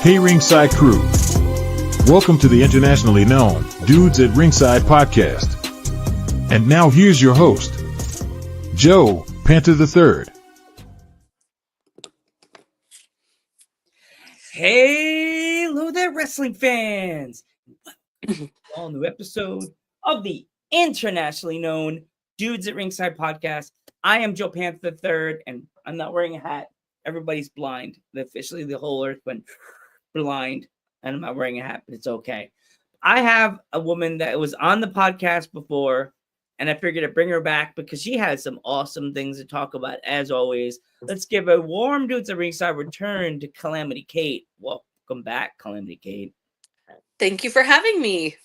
Hey Ringside crew, welcome to the internationally known Dudes at Ringside Podcast. And now here's your host, Joe Panther III. Hello there, wrestling fans! All new episode of the internationally known Dudes at Ringside Podcast. I am Joe Panther III, and I'm not wearing a hat. Everybody's blind. Officially, the whole earth went blind, and I'm not wearing a hat, but it's okay. I have a woman that was on the podcast before, and I figured I'd bring her back because she has some awesome things to talk about, as always. Let's give a warm Dudes at Ringside return to Calamity Kate. Welcome back, Calamity Kate. Thank you for having me.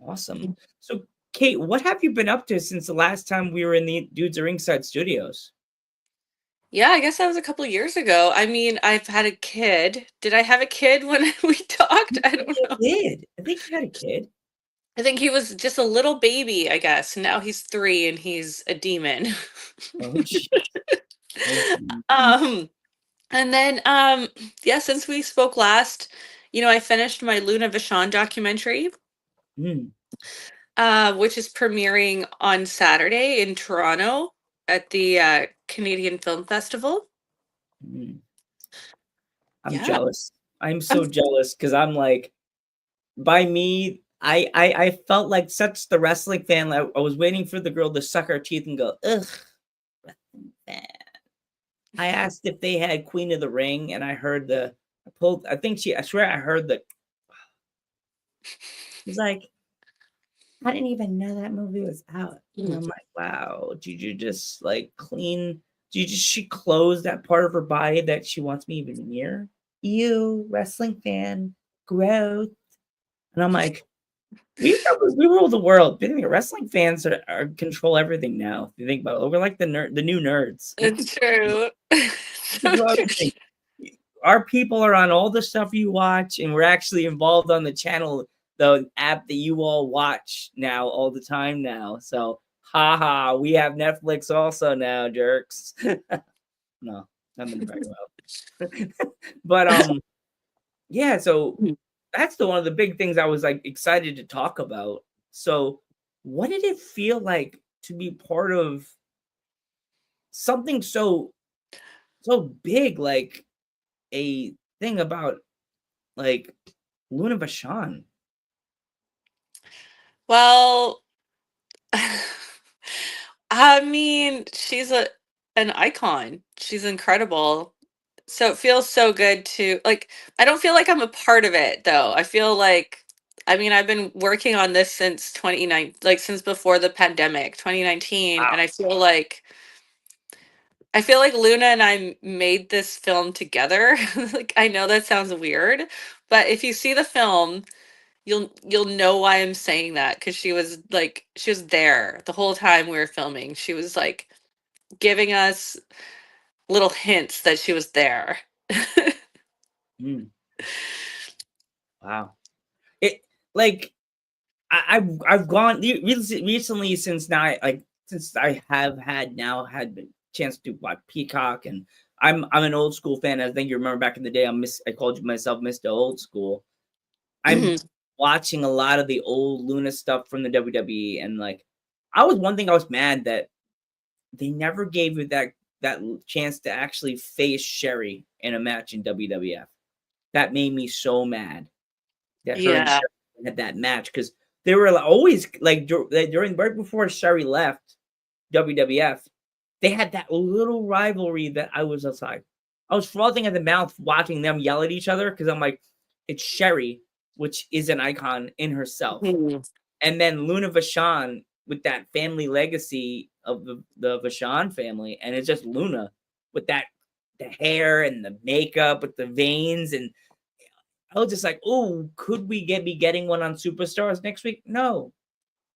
Awesome. So, Kate, what have you been up to since the last time we were in the Dudes at Ringside studios? Yeah, I guess that was a couple years ago. I mean, I've had a kid. Did I have a kid when we talked? I don't know. You did. I think you had a kid. I think he was just a little baby, I guess. Now he's 3 and he's a demon. Oh, shit. And then yeah, since we spoke last, I finished my Luna Vahan documentary. Which is premiering on Saturday in Toronto at the Canadian Film Festival. I'm jealous. I'm so jealous because I'm like, by me, I felt like such the wrestling fan. I was waiting for the girl to suck her teeth and go, ugh, wrestling fan. I asked if they had Queen of the Ring, and I heard I swear I heard the. It's like, I didn't even know that movie was out. And I'm like, wow, did you just like clean? She close that part of her body that she wants me even near? You, wrestling fan, growth. And I'm like, we rule the world. I think wrestling fans are control everything now. If you think about it, we're like the new nerds. It's true. Our people are on all the stuff you watch, and we're actually involved on the channel, the app that you all watch now all the time now. So, haha, we have Netflix also now, jerks. No, nothing very well. But yeah. So that's one of the big things I was like excited to talk about. So, what did it feel like to be part of something so big, like a thing about like Luna Vahan? Well, I mean, she's an icon. She's incredible. So it feels so good to I don't feel like I'm a part of it though. I feel like I've been working on this since 2019, since before the pandemic, 2019, Wow. and I feel like Luna and I made this film together. I know that sounds weird, but if you see the film, you'll know why I'm saying that, because she was there the whole time we were filming. She was like giving us little hints that she was there. Wow. It like I've gone recently since I have had the chance to watch Peacock, and I'm an old school fan. I think you remember back in the day, I called myself Mr. Old School. I'm watching a lot of the old Luna stuff from the WWE, and I was mad that they never gave you that chance to actually face Sherry in a match in WWF. That made me so mad. That her and Sherry had that match, because they were always right before Sherry left WWF, they had that little rivalry that I was just like, I was frothing at the mouth watching them yell at each other, because I'm like, it's Sherry, which is an icon in herself, and then Luna Vahan with that family legacy of the Vahan family, and it's just Luna with the hair and the makeup with the veins, and I was just like, oh, could we be getting one on Superstars next week? No,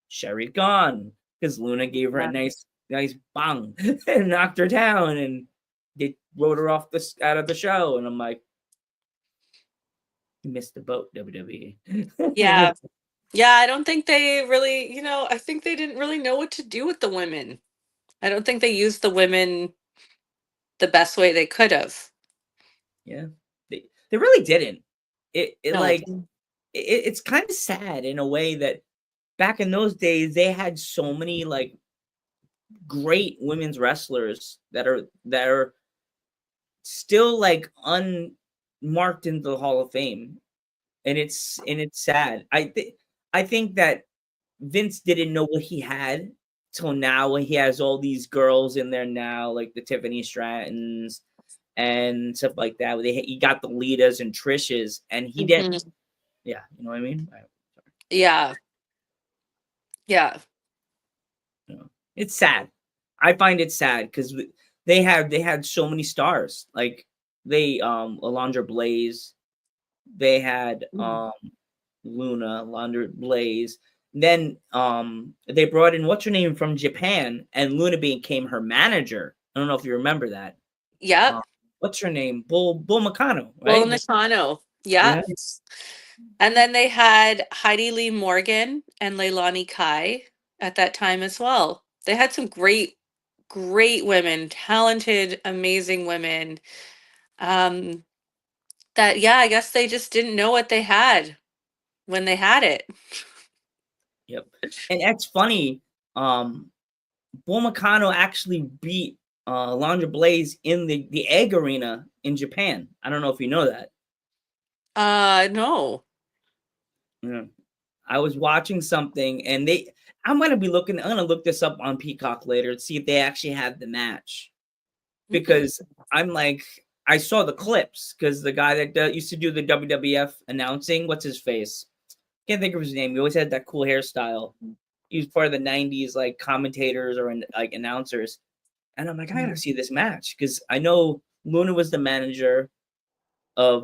Sherry gone, because Luna gave her a nice bang and knocked her down, and they wrote her off out of the show, and I'm like, you missed the boat, WWE. Yeah. I don't think they really, I think they didn't really know what to do with the women. I don't think they used the women the best way they could have. Yeah, they really didn't. it No. like it's kind of sad in a way that back in those days they had so many like great women's wrestlers that are still like unmarked into the Hall of Fame, and it's sad. I think that Vince didn't know what he had till now when he has all these girls in there now, like the Tiffany Strattons and stuff like that. He got the Litas and Trishas, and he didn't. Mhm. Yeah, you know what I mean. Yeah. Yeah. You know, it's sad. I find it sad because they had so many stars. Like they Alondra Blaze, they had Luna, Alondra Blaze. Then they brought in what's her name from Japan, and Luna became her manager. I don't know if you remember that. Yep. What's her name? Bull Nakano, Well, right? Nakano. Yeah. Yeah. And then they had Heidi Lee Morgan and Leilani Kai at that time as well. They had some great, great women, talented, amazing women. Um, that yeah, I guess they just didn't know what they had when they had it. Yep. And that's funny. Bull Nakano actually beat Alondra Blaze in the Egg Arena in Japan. I don't know if you know that. No. Yeah. I was watching something, and I'm gonna look this up on Peacock later to see if they actually had the match, because I'm like, I saw the clips because the guy that used to do the WWF announcing, what's his face? Can't think of his name. He always had that cool hairstyle. He was part of the '90s like commentators or like announcers, and I'm like, I gotta see this match because I know Luna was the manager of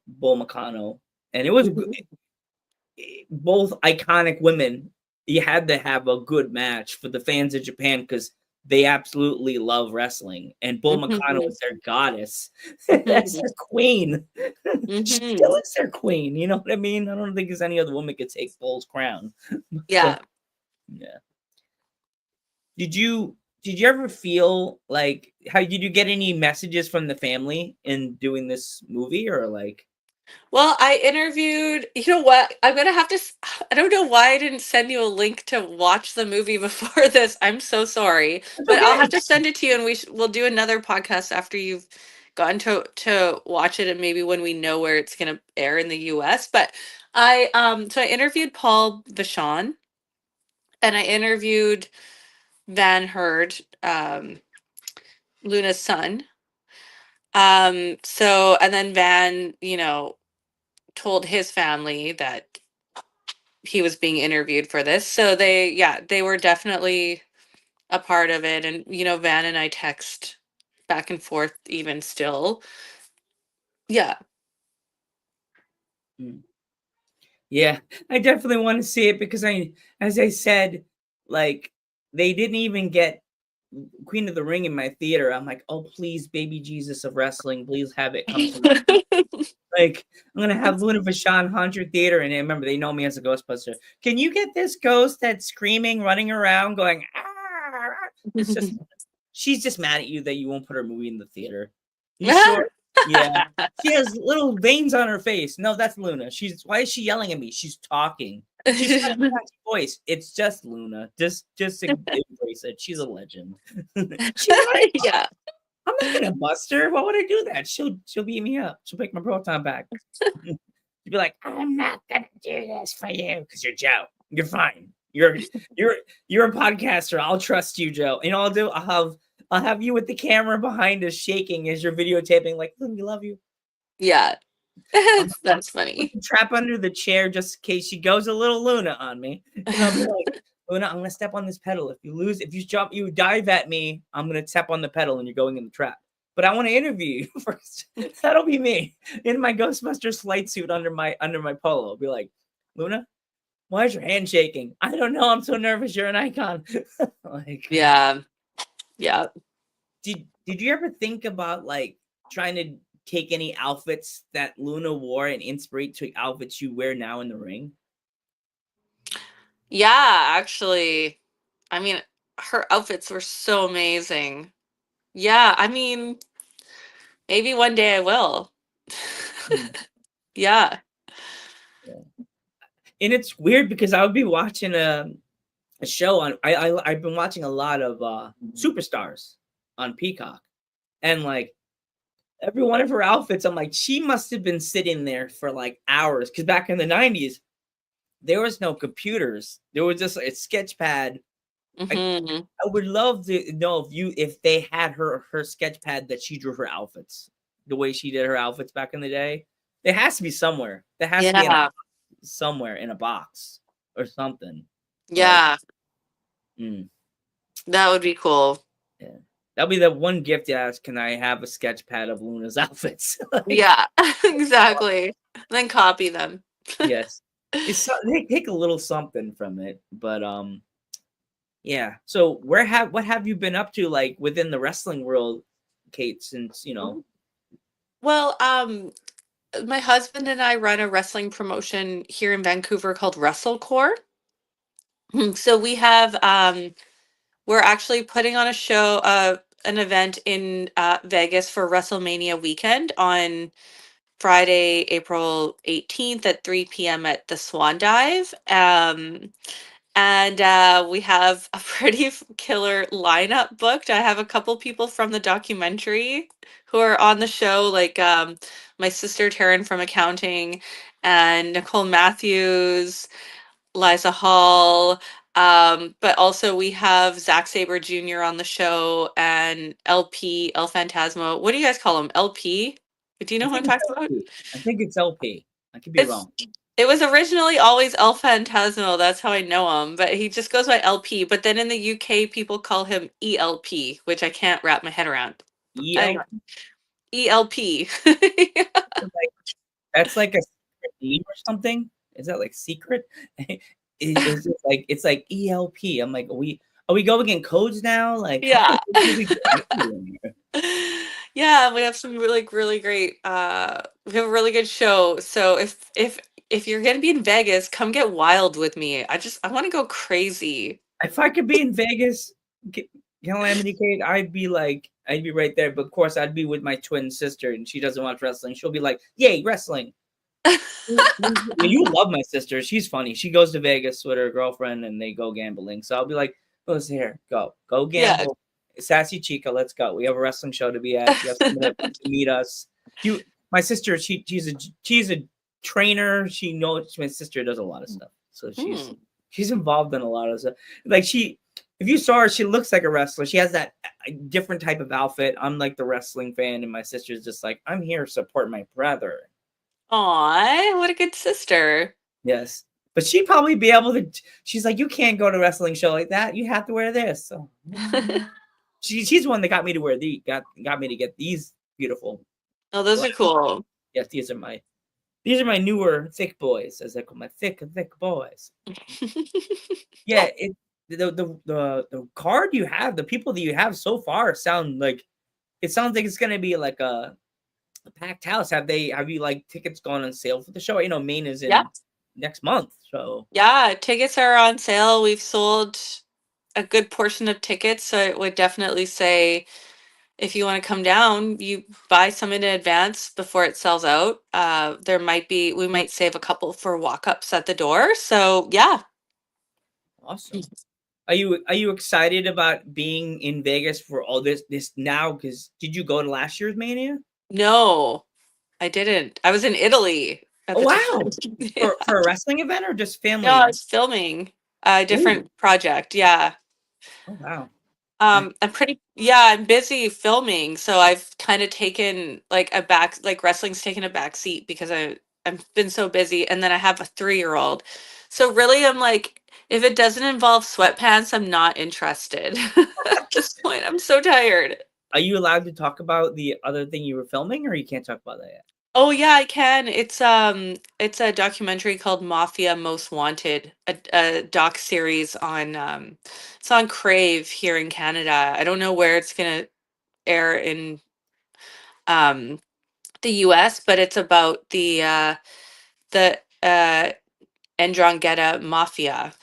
Bull Nakano, and it was both iconic women. You had to have a good match for the fans of Japan because they absolutely love wrestling, and Bull Nakano is their goddess. That's their queen. She still is their queen. You know what I mean? I don't think there's any other woman could take Bull's crown. Yeah. Yeah. Did you ever feel like how did you get any messages from the family in doing this movie, or like? Well, I interviewed, you know what? I'm gonna have to, I don't know why I didn't send you a link to watch the movie before this. I'm so sorry. It's But I'll okay. have to send it to you and we'll do another podcast after you've gotten to watch it and maybe when we know where it's gonna air in the US. But so I interviewed Paul Vachon and I interviewed Van Herd, Luna's son. So and then Van, told his family that he was being interviewed for this. So they were definitely a part of it. And, Van and I text back and forth even still. Yeah. Yeah, I definitely want to see it because as I said, like they didn't even get Queen of the Ring in my theater. I'm like, oh please, baby Jesus of wrestling, please have it come to me. Like I'm gonna have Luna Vahan haunt your theater, and remember they know me as a Ghostbuster. Can you get this ghost that's screaming, running around, going? Ah! It's just she's just mad at you that you won't put her movie in the theater. You sure? Yeah. She has little veins on her face. No, that's Luna. Why is she yelling at me? She's talking. She's got a catchy voice. It's just Luna. Just embrace it. She's a legend. She's right. Yeah. I'm not gonna bust her. Why would I do that? She'll beat me up. She'll pick my proton back. She'll be like, I'm not gonna do this for you because you're Joe. You're fine. You're a podcaster. I'll trust you, Joe. You know what I'll do? I'll have you with the camera behind us shaking as you're videotaping, like, we love you. Yeah. That's funny. Trap under the chair just in case she goes a little Luna on me. And I'll be like, Luna, I'm gonna step on this pedal. If you dive at me, I'm gonna tap on the pedal and you're going in the trap. But I want to interview you first. That'll be me in my Ghostbusters flight suit under my polo. I'll be like, Luna, why is your hand shaking? I don't know. I'm so nervous. You're an icon. Like, Yeah. Yeah. Did you ever think about like trying to take any outfits that Luna wore and inspire to outfits you wear now in the ring? Yeah, actually. I mean, her outfits were so amazing. Yeah, I mean, maybe one day I will. Yeah. it's weird because I would be watching a show on. I've been watching a lot of Superstars on Peacock, and like every one of her outfits, I'm like, she must have been sitting there for like hours. Because back in the '90s, there was no computers. There was just a sketch pad. Mm-hmm. I would love to know if they had her sketch pad that she drew her outfits the way she did her outfits back in the day. There has to be somewhere. There has to be somewhere in a box or something. Yeah. Mm, That would be cool. yeah. That'll be the one gift you ask. Can I have a sketch pad of Luna's outfits? Yeah, exactly. Then copy them. Yes. They take a little something from it, but yeah. So what have you been up to like within the wrestling world, Kate, since Well, my husband and I run a wrestling promotion here in Vancouver called WrestleCore. So we have we're actually putting on a show, an event in Vegas for WrestleMania weekend on Friday, April 18th at 3 p.m. at the Swan Dive. And we have a pretty killer lineup booked. I have a couple people from the documentary who are on the show, like my sister Taryn from accounting, and Nicole Matthews, Liza Hall. But also we have Zack Sabre Jr. on the show, and LP, El Phantasmo. What do you guys call him? LP? Do you know who I'm talking about? I think it's LP. I could be wrong. It was originally always El Phantasmo. That's how I know him. But he just goes by LP. But then in the UK, people call him ELP, which I can't wrap my head around. ELP. That's like a secret name or something. Is that like secret? Is it like it's like ELP? I'm like, are we going in codes now? Like, yeah. Yeah, we have some really great we have a really good show. So if you're gonna be in Vegas, come get wild with me. I want to go crazy. If I could be in Vegas, Calamity Kate, I'd be right there. But of course, I'd be with my twin sister, and she doesn't watch wrestling. She'll be like, "Yay, wrestling!" You love my sister. She's funny. She goes to Vegas with her girlfriend, and they go gambling. So I'll be like, "Listen here, go gamble." Yeah. Sassy Chica, let's go. We have a wrestling show to be at. You have to meet us. My sister, she's a trainer. She knows my sister does a lot of stuff, so she's involved in a lot of stuff. Like if you saw her, she looks like a wrestler. She has that different type of outfit. I'm like the wrestling fan, and my sister's just like, I'm here to support my brother. Aw, what a good sister. Yes. But she'd probably be able to. She's like, you can't go to a wrestling show like that. You have to wear this. So she's the one that got me to wear got me to get these beautiful. Oh, those are cool. Yes, these are my newer thick boys, as I call my thick boys. Yeah, the card you have, the people that you have so far sounds like it's gonna be like a packed house. Have you like tickets gone on sale for the show? You know, Maine is in next month, so yeah, tickets are on sale. We've sold a good portion of tickets, so I would definitely say if you want to come down, you buy some in advance before it sells out. We might save a couple for walk-ups at the door. So yeah. Awesome. Are you excited about being in Vegas for all this now? Because did you go to last year's Mania? No, I didn't. I was in Italy. Oh, wow. For a wrestling event or just family? No, I was filming a different project. Yeah. Oh, wow. I'm busy filming, so I've kind of taken wrestling's taken a back seat because I've been so busy, and then I have a 3-year-old. So really I'm like, if it doesn't involve sweatpants, I'm not interested. At this point, I'm so tired. Are you allowed to talk about the other thing you were filming, or you can't talk about that yet? Oh yeah, I can. It's a documentary called Mafia Most Wanted, a doc series on it's on Crave here in Canada. I don't know where it's gonna air in the US, but it's about the Ndrangheta Mafia.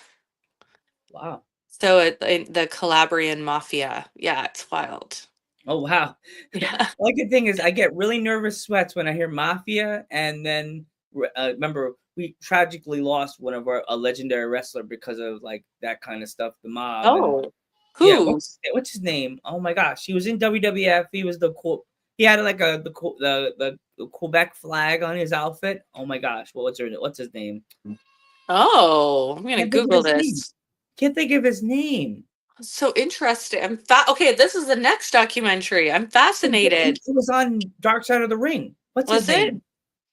Wow. So the Calabrian Mafia. Yeah, it's wild. Oh, wow. Yeah. Like the thing is, I get really nervous sweats when I hear Mafia, and then remember we tragically lost one of a legendary wrestler because of like that kind of stuff, the mob. Oh, Yeah, who? what's his name? Oh my gosh, he was in WWF. He was the cool. He had like the Quebec flag on his outfit. Oh my gosh, what's his name? Oh, I'm gonna Google this. Can't think of his name. So interesting. Okay, this is the next documentary. I'm fascinated. It was on Dark Side of the Ring. What's his name?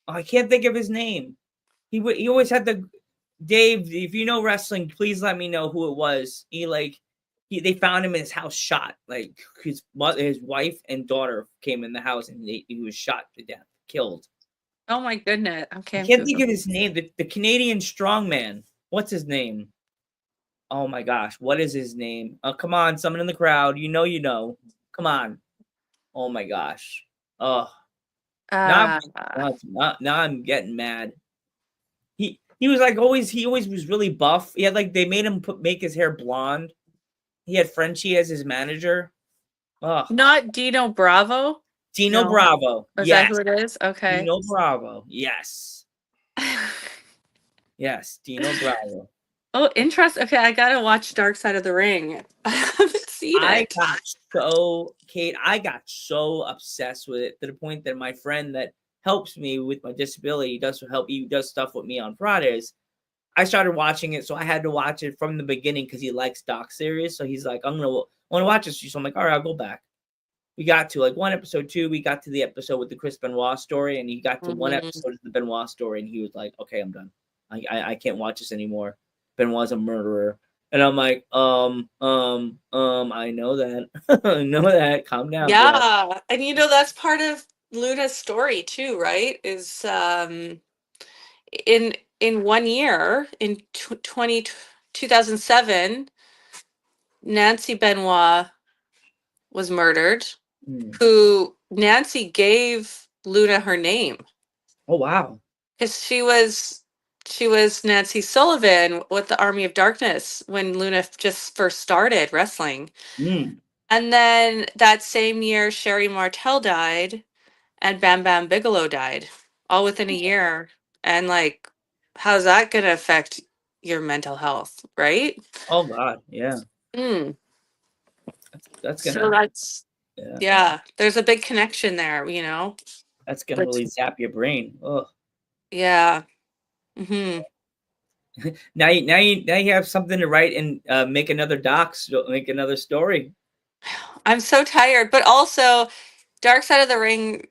Oh, I can't think of his name. He always had the Dave. If you know wrestling, please let me know who it was. They found him in his house shot. Like his wife and daughter came in the house and he was shot to death, killed. Oh my goodness. Okay. I can't think of his name. The Canadian strongman. What's his name? Oh my gosh, what is his name? Oh, come on, someone in the crowd. You know. Come on. Oh my gosh. Oh. Now I'm getting mad. He was like he always was really buff. He had like they made him make his hair blonde. He had Frenchie as his manager. Oh. Not Dino Bravo. Dino Bravo. Is that who it is? Okay. Dino Bravo. Yes. Yes, Dino Bravo. Oh, interesting. Okay, I gotta watch Dark Side of the Ring. I haven't seen it. I got so obsessed with it to the point that my friend that helps me with my disability he does stuff with me on Fridays. I started watching it, so I had to watch it from the beginning because he likes doc series. So he's like, I want to watch this. So I'm like, all right, I'll go back. We got to like one episode 2. We got to the episode with the Chris Benoit story, and he got to one episode of the Benoit story, and he was like, okay, I'm done. I can't watch this anymore. Benoit's a murderer. And I'm like, I know that. I know that. Calm down. Yeah. And that's part of Luna's story too, right? Is in 1 year, in 2007, Nancy Benoit was murdered, who Nancy gave Luna her name. Oh, wow. Because she was Nancy Sullivan with the Army of Darkness when Luna just first started wrestling. And then that same year, Sherry Martel died and Bam Bam Bigelow died, all within a year. And like, how's that going to affect your mental health, right? Oh, God, yeah. That's gonna. So yeah. There's a big connection there, That's gonna really zap your brain. Oh. Yeah. Now you have something to write and make another make another story. I'm so tired, but also Dark Side of the Ring,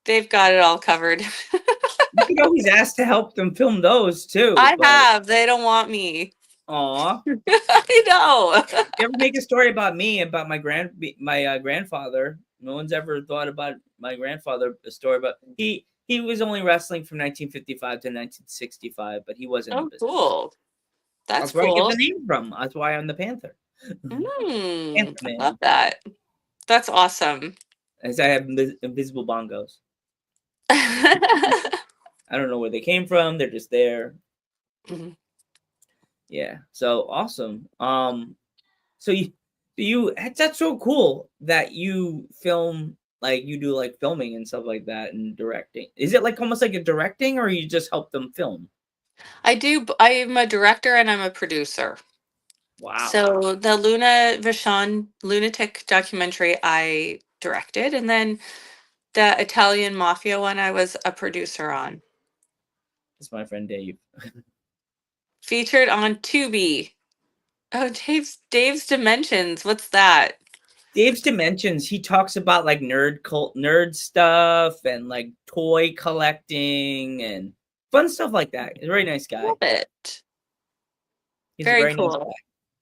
they've got it all covered. You can always ask to help them film those too. They don't want me. Aw. I know. You ever make a story about me, about my grandfather? No one's ever thought about my grandfather, a story about he was only wrestling from 1955 to 1965, but he wasn't. Oh, cool. That's where cool. I get the name from. That's why I'm the Panther. I love that. That's awesome. As I have invisible bongos. I don't know where they came from. They're just there. Yeah. So awesome. So that's so cool that you film, like you do like filming and stuff like that and directing. Is it like almost like a directing, or you just help them film? I do. I am a director and I'm a producer. Wow. So the Luna Vahan lunatic documentary I directed, and then the Italian mafia one I was a producer on. It's my friend Dave. Featured on Tubi. Oh, Dave's Dimensions. What's that? Dave's Dimensions. He talks about like nerd stuff and like toy collecting and fun stuff like that. He's a very nice guy. Love it. He's very cool. Nice guy.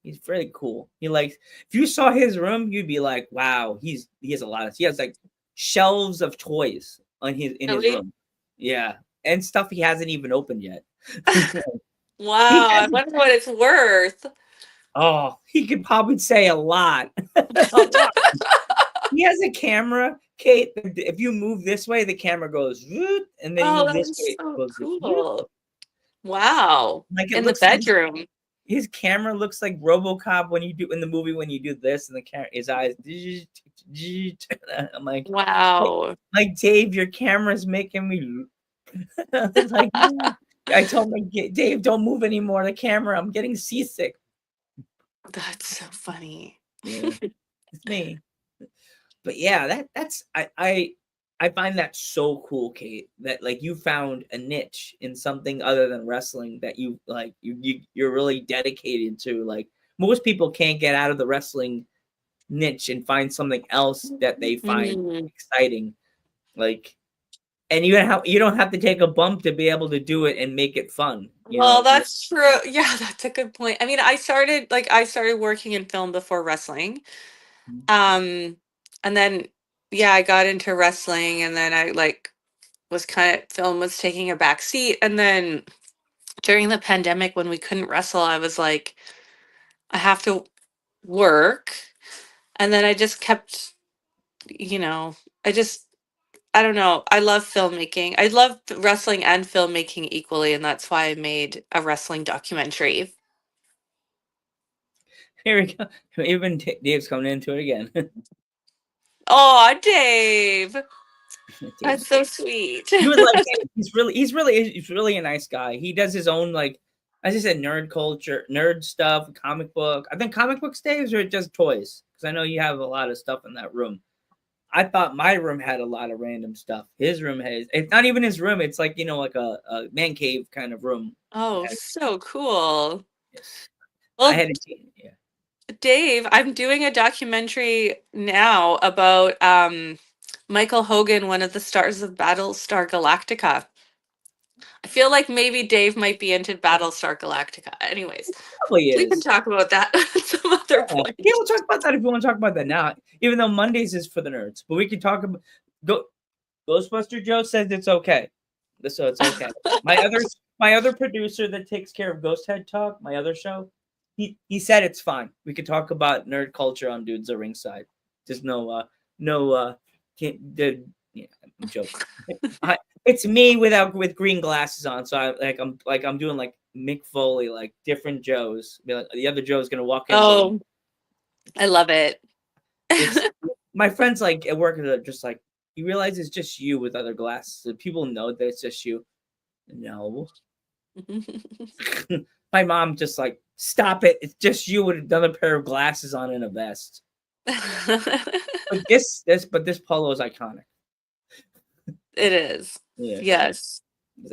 He's very cool. If you saw his room, you'd be like, wow, he has like shelves of toys in his room. Yeah. And stuff he hasn't even opened yet. Wow. I wonder what it's worth. Oh, he could probably say a lot. He has a camera, Kate. If you move this way, the camera goes, and then you move this way. So it goes, cool. Wow. Like in the bedroom. Like, his camera looks like RoboCop when you do this, and his eyes. I'm like, wow. Like Dave, your camera's making me. Like, I told my Dave, don't move anymore. The camera, I'm getting seasick. That's so funny. Yeah, it's me. But yeah, that's I find that so cool, Kate. That like you found a niche in something other than wrestling that you like. You're really dedicated to. Like most people can't get out of the wrestling niche and find something else that they find exciting. Like, and you don't have to take a bump to be able to do it and make it fun. Well, that's true. Yeah, that's a good point. I mean, I started working in film before wrestling. And then yeah, I got into wrestling, and then I like was kind of film was taking a back seat, and then during the pandemic when we couldn't wrestle, I was like, I have to work. And then I just kept, you know, I don't know. I love filmmaking. I love wrestling and filmmaking equally, and that's why I made a wrestling documentary. Here we go. Even Dave's coming into it again. Oh, Dave. That's so sweet. You would like Dave. He's really a nice guy. He does his own, like, as I said, nerd stuff, comic book. I think comic books, Dave's, or just toys? Because I know you have a lot of stuff in that room. I thought my room had a lot of random stuff. His room has, it's not even his room. It's like, like a man cave kind of room. Oh, so cool. Yes. Well, I had yeah. Dave, I'm doing a documentary now about Michael Hogan, one of the stars of Battlestar Galactica. I feel like maybe Dave might be into Battlestar Galactica. Anyways, we can talk about that at some other point. Yeah, we'll talk about that if you want to talk about that now. Even though Mondays is for the nerds, but we can talk about Ghostbuster Joe says it's okay, so it's okay. my other producer that takes care of Ghost Head Talk, my other show, he said it's fine. We could talk about nerd culture on Dudes at Ringside. Just I'm joking. It's me with green glasses on, so I'm doing like Mick Foley, like different Joes. Like, the other Joe's gonna walk in. Oh, I love it. My friends like at work are just like, you realize it's just you with other glasses. So people know that it's just you. No. My mom just like, stop it. It's just you with another pair of glasses on and a vest. But this polo is iconic. It is. Yeah. Yes.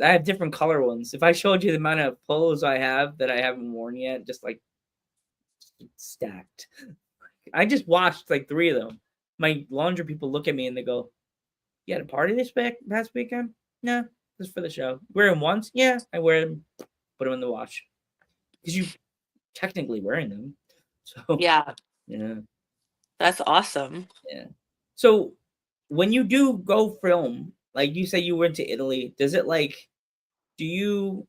I have different color ones. If I showed you the amount of polos I have that I haven't worn yet, just like stacked. I just washed like 3 of them. My laundry people look at me and they go, "You had a party this past weekend?" No, just for the show. Wear them once? Yeah, I wear them. Put them in the wash because you technically wearing them. So yeah, that's awesome. Yeah. So when you do go film, like you say you went to Italy, does it like? Do you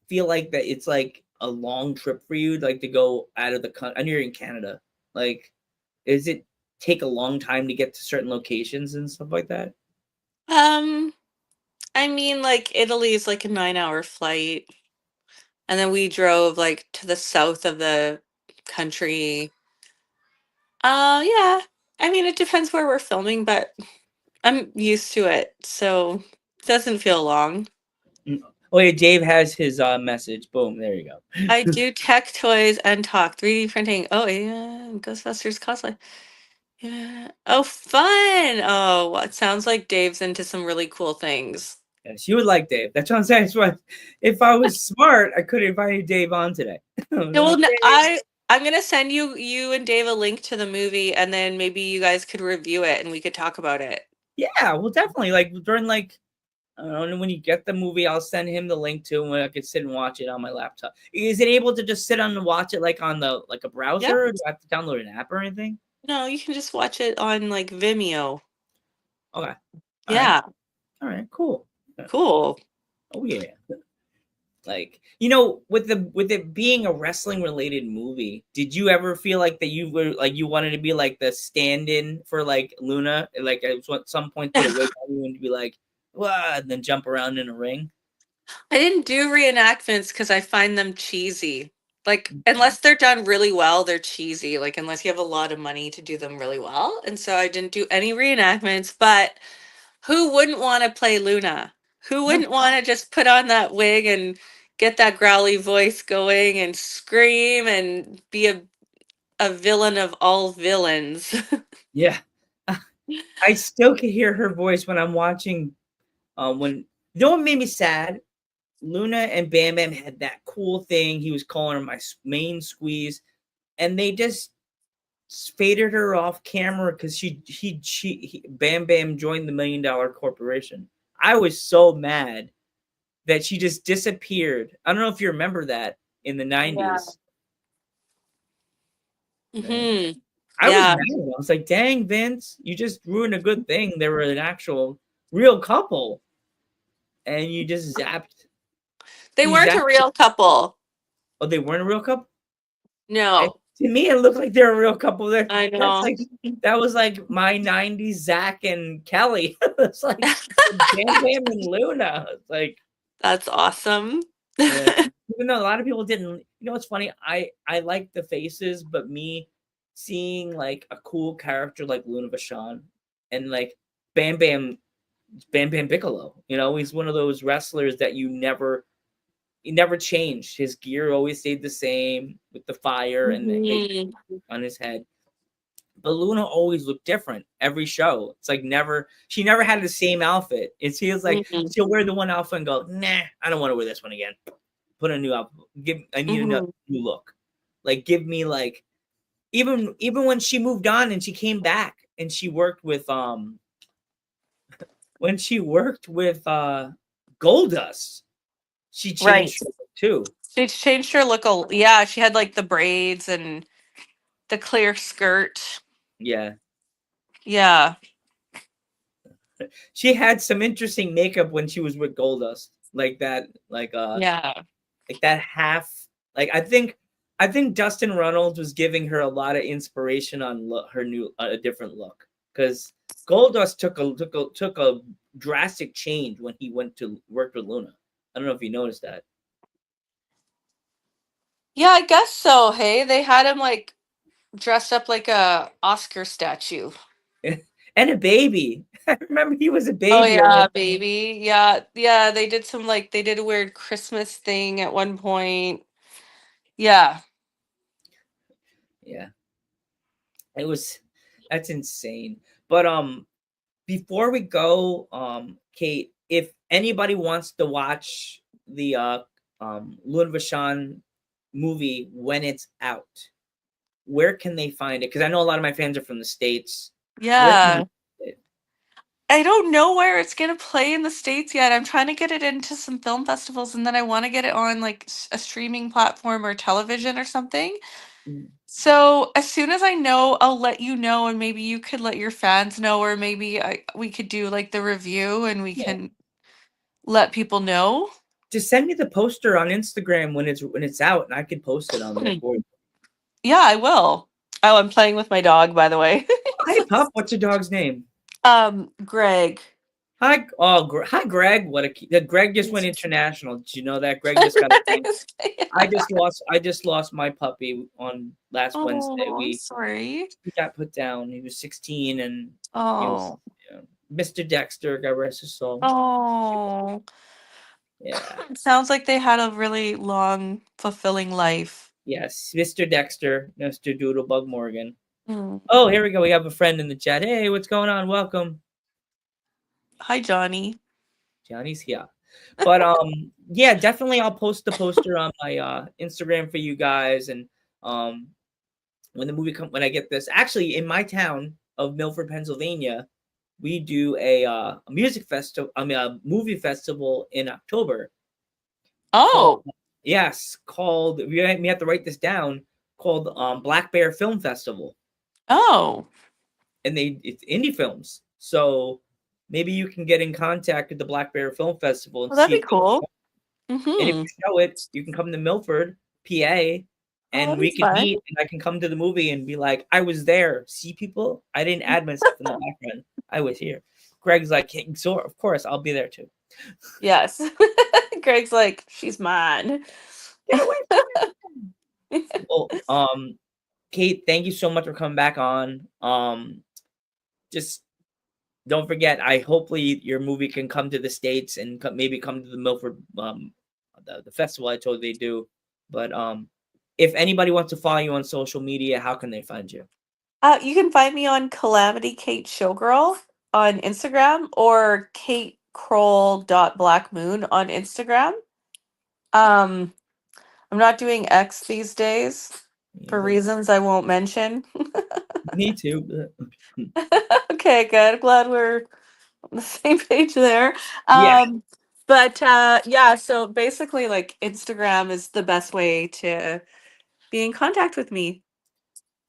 feel like that it's like a long trip for you, like to go out of the country? I know you're in Canada. Like, is it take a long time to get to certain locations and stuff like that? I mean, like Italy is like a 9-hour flight, and then we drove like to the south of the country. Yeah. I mean, it depends where we're filming, but I'm used to it, so it doesn't feel long. Oh yeah, Dave has his message. Boom, there you go. I do tech, toys, and talk. 3D printing. Oh yeah, Ghostbusters cosplay. Yeah. Oh, fun. Oh, well, it sounds like Dave's into some really cool things. Yes, you would like Dave. That's what I'm saying. If I was smart, I could have invited Dave on today. Well, I'm gonna send you and Dave a link to the movie, and then maybe you guys could review it and we could talk about it. Yeah, well, definitely. Like during I don't know, when you get the movie, I'll send him the link to when I could sit and watch it on my laptop. Is it able to just sit on and watch it like on a browser? Yep. Or do I have to download an app or anything? No, you can just watch it on like Vimeo. Okay. Yeah. All right. Cool. Cool. Oh yeah. Like, with it being a wrestling related movie, did you ever feel like that you were like you wanted to be like the stand-in for like Luna? Like at some point put away you and be like, "Wow," and then jump around in a ring? I didn't do reenactments because I find them cheesy. Like, unless they're done really well, they're cheesy. Like, unless you have a lot of money to do them really well. And so I didn't do any reenactments, but who wouldn't want to play Luna? Who wouldn't want to just put on that wig and get that growly voice going and scream and be a villain of all villains? Yeah. I still can hear her voice when I'm watching. When you know what made me sad? Luna and Bam Bam had that cool thing. He was calling her my main squeeze, and they just faded her off camera because Bam Bam joined the $1 Million Corporation. I was so mad that she just disappeared. I don't know if you remember that in the 90s. Mm-hmm. I was mad. I was like, dang, Vince, you just ruined a good thing. They were an actual real couple. And you just zapped. They weren't a real couple. Oh, they weren't a real couple? No. And to me, it looked like they were a real couple. I know. That was like my 90s Zach and Kelly. It's like Bam Bam and Luna. It's like, that's awesome. Yeah. Even though a lot of people didn't, you know, it's funny. I like the faces, but me seeing like a cool character like Luna Vahan and like Bam Bam Bigelow, you know, he's one of those wrestlers that he never changed. His gear always stayed the same with the fire and the hate on his head. But Luna always looked different every show. It's like she never had the same outfit. It feels like she'll wear the one outfit and go, nah, I don't want to wear this one again. Put a new outfit. I need a new look. Like, give me like, even when she moved on and she came back and she worked with when she worked with Goldust, she changed her look too. She changed her look. Yeah, she had like the braids and the clear skirt. Yeah. Yeah. She had some interesting makeup when she was with Goldust. Like that, like that half. Like I think Dustin Runnels was giving her a lot of inspiration on her new a different look, because Goldust took a drastic change when he went to work with Luna. I don't know if you noticed that. Yeah, I guess so. Hey, they had him like dressed up like a Oscar statue. And a baby. I remember he was a baby. Oh yeah, baby. Yeah. They did a weird Christmas thing at one point. Yeah. Yeah. That's insane. But before we go, Kate, if anybody wants to watch the Luna Vahan movie when it's out, where can they find it? Because I know a lot of my fans are from the States. Yeah. I don't know where it's going to play in the States yet. I'm trying to get it into some film festivals, and then I want to get it on like a streaming platform or television or something. So as soon as I know, I'll let you know, and maybe you could let your fans know, or maybe we could do like the review and we can let people know. Just send me the poster on Instagram when it's out, and I can post it on there for you. Yeah, I will. Oh, I'm playing with my dog, by the way. Hi, Pup. What's your dog's name? Greg. Hi, hi, Greg. Greg just went international. Did you know that? Greg just got. I just lost my puppy on last Wednesday. Sorry. He got put down. He was 16, and he was, Mr. Dexter, God rest his soul. Oh. Yeah. It sounds like they had a really long, fulfilling life. Yes, Mr. Dexter, Mr. Doodlebug Morgan. Oh, here we go. We have a friend in the chat. Hey, what's going on? Welcome. Hi, Johnny. Johnny's here. But yeah, definitely I'll post the poster on my Instagram for you guys. And when I get this, actually in my town of Milford, Pennsylvania, we do a music festival. A movie festival in October. Oh, called. We have to write this down. Called Black Bear Film Festival. Oh, and it's indie films. So maybe you can get in contact with the Black Bear Film Festival. And that'd be cool. And if you show it, you can come to Milford, PA, and we can meet. And I can come to the movie and be like, I was there. See, people, I didn't add myself in the background. I was here. Greg's like, so of course I'll be there too. Yes. Greg's like, she's mine. Get away from me. Well, Kate, thank you so much for coming back on. Just don't forget, I hopefully your movie can come to the States and maybe come to the Milford the festival I told they do. But if anybody wants to follow you on social media, how can they find you? You can find me on Calamity Kate Showgirl on Instagram or KateKroll.blackmoon on Instagram. I'm not doing X these days for reasons I won't mention. Me too. Okay, good. Glad we're on the same page there. Yeah. But yeah, so basically like Instagram is the best way to be in contact with me.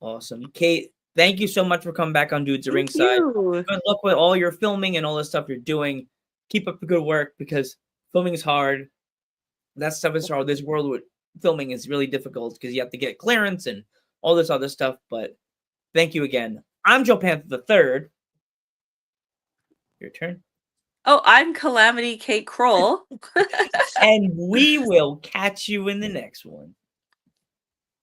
Awesome. Kate, thank you so much for coming back on Dudes at Thank Ringside. you. Good luck with all your filming and all the stuff you're doing. Keep up the good work because filming is hard. That stuff is hard. This world with filming is really difficult because you have to get clearance and all this other stuff. But thank you again. I'm Joe Panther the Third. Your turn. Oh, I'm Calamity Kate Kroll. And we will catch you in the next one.